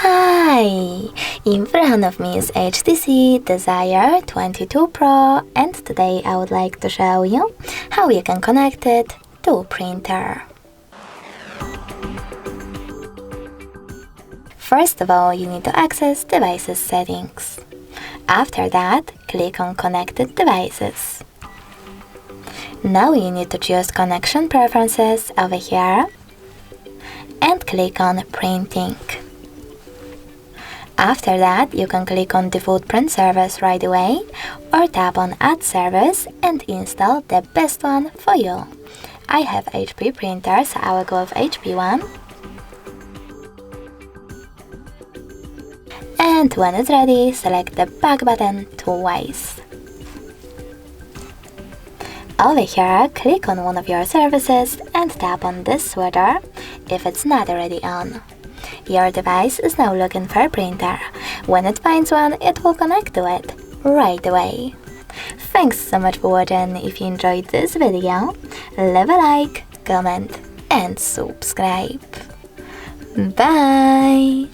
Hi! In front of me is HTC Desire 22 Pro, and today I would like to show you how you can connect it to a printer. First of all, you need to access Devices settings. After that, click on Connected Devices. Now you need to choose Connection Preferences over here and click on Printing. After that, you can click on Default Print Service right away or tap on Add Service and install the best one for you. I have HP printer, so I will go with HP one. And when it's ready, select the back button twice. Over here, click on one of your services and tap on this switcher if it's not already on. Your device is now looking for a printer. When it finds one, it will connect to it right away. Thanks so much for watching. If you enjoyed this video, leave a like, comment and subscribe. Bye!